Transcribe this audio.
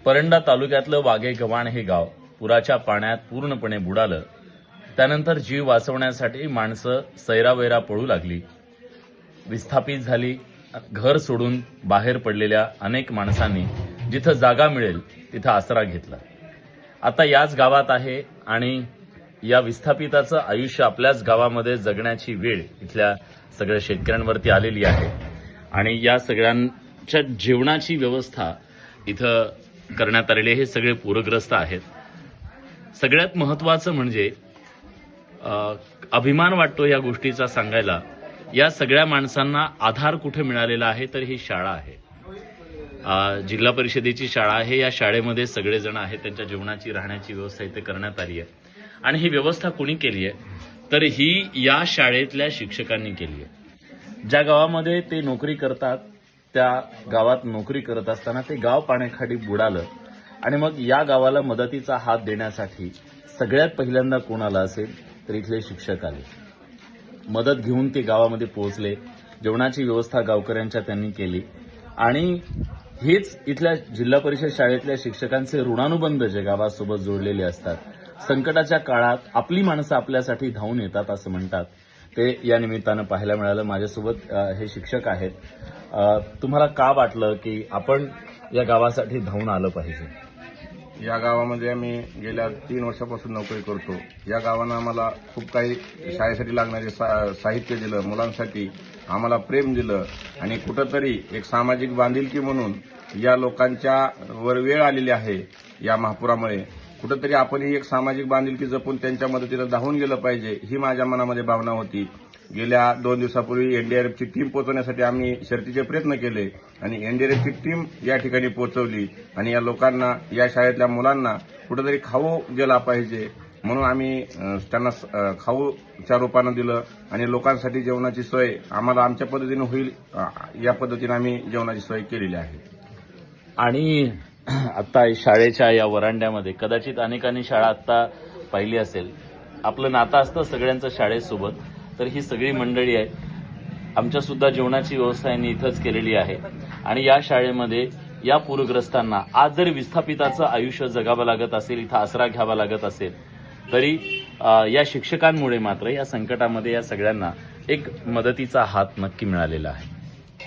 परंडा तालुक्यातलं वाघे गव्हाण हे गाव पुराच्या पाण्यात पूर्णपणे बुडालं। त्यानंतर जीव वाचवण्यासाठी माणसं सैरावैरा पळू लागली, विस्थापित झाली। घर सोडून बाहेर पडलेल्या अनेक माणसांनी जिथं जागा मिळेल तिथं आसरा घेतला। आता याच गावात आहे आणि या विस्थापिताचं आयुष्य आपल्याच गावामध्ये जगण्याची वेळ इथल्या सगळ्या शेतकऱ्यांवरती आलेली आहे आणि या सगळ्यांच्या जेवणाची व्यवस्था इथं करण्यात आलेली आहे। हे सगळे पूरग्रस्त आहेत। सगळ्यात महत्त्वाचं म्हणजे अभिमान वाटतो या गोष्टीचा सांगायला, या सगळ्या माणसांना आधार कुठे मिळालेला आहे तर ही शाळा आहे। जिल्हा परिषदेची शाळा आहे। या शाळेमध्ये सगळेजण आहेत, त्यांच्या जेवणाची राहण्याची व्यवस्था इथे करण्यात आली आहे आणि ही व्यवस्था कोणी केली आहे तर ही या शाळेतल्या शिक्षकांनी केली आहे। ज्या गावामध्ये ते नोकरी करतात त्या गावात नोकरी करत असताना ते गाव पाण्याखाली बुडालं आणि मग या गावाला मदतीचा हात देण्यासाठी सगळ्यात पहिल्यांदा कोण आला असेल तर इथले शिक्षक आले। मदत घेऊन ते गावामध्ये पोहोचले, जेवणाची व्यवस्था गावकऱ्यांच्या त्यांनी केली आणि हेच इथल्या जिल्हा परिषद शाळेतल्या शिक्षकांचे ऋणानुबंध जे गावासोबत जोडलेले असतात। संकटाच्या काळात आपली माणसं आपल्यासाठी धावून येतात असं म्हणतात, ते या निमित्तानं पाहायला मिळालं। माझ्यासोबत हे शिक्षक आहेत। तुम्हाला का वाटलं की आपण या गावासाठी धावून आलं पाहिजे? या गावामध्ये आम्ही गेल्या 3 वर्षापासून नोकरी करतो। या गावानं आम्हाला खूप काही शाळेसाठी लागणारे साहित्य दिलं, मुलांसाठी आम्हाला प्रेम दिलं आणि कुठंतरी एक सामाजिक बांधिलकी म्हणून या लोकांच्या वर वेळ आलेली आहे या महापुरामुळे। कुठंतरी आपण ही एक सामाजिक बांधिलकी जपून त्यांच्या मदतीला धावून गेलं पाहिजे, ही माझ्या मनामध्ये भावना होती। गेल्या 2 दिवसापूर्वी एनडीआरएफची टीम पोहोचवण्यासाठी आम्ही शर्तीचे प्रयत्न केले आणि एनडीआरएफची टीम या ठिकाणी पोहोचवली आणि या लोकांना, या शाळेतल्या मुलांना कुठेतरी खाऊ गेला पाहिजे म्हणून आम्ही त्यांना खाऊच्या रूपानं दिलं आणि लोकांसाठी जेवणाची सोय आम्हाला आमच्या पद्धतीने होईल या पद्धतीने आम्ही जेवणाची सोय केलेली आहे। आणि आता शाळेच्या या वरांड्यामध्ये कदाचित अनेकांनी शाळा आता पाहिली असेल, आपलं नातं असतं सगळ्यांचं शाळेसोबत, तर ही सगळी मंडळी आहे। आमच्या सुद्धा जेवणाची व्यवस्था यांनी इथंच केलेली आहे आणि या शाळेमध्ये या पूरग्रस्तांना आज जरी विस्थापिताचं आयुष्य जगावं लागत असेल, इथं आसरा घ्यावा लागत असेल, तरी या शिक्षकांमुळे मात्र या संकटामध्ये या सगळ्यांना एक मदतीचा हात नक्की मिळालेला आहे।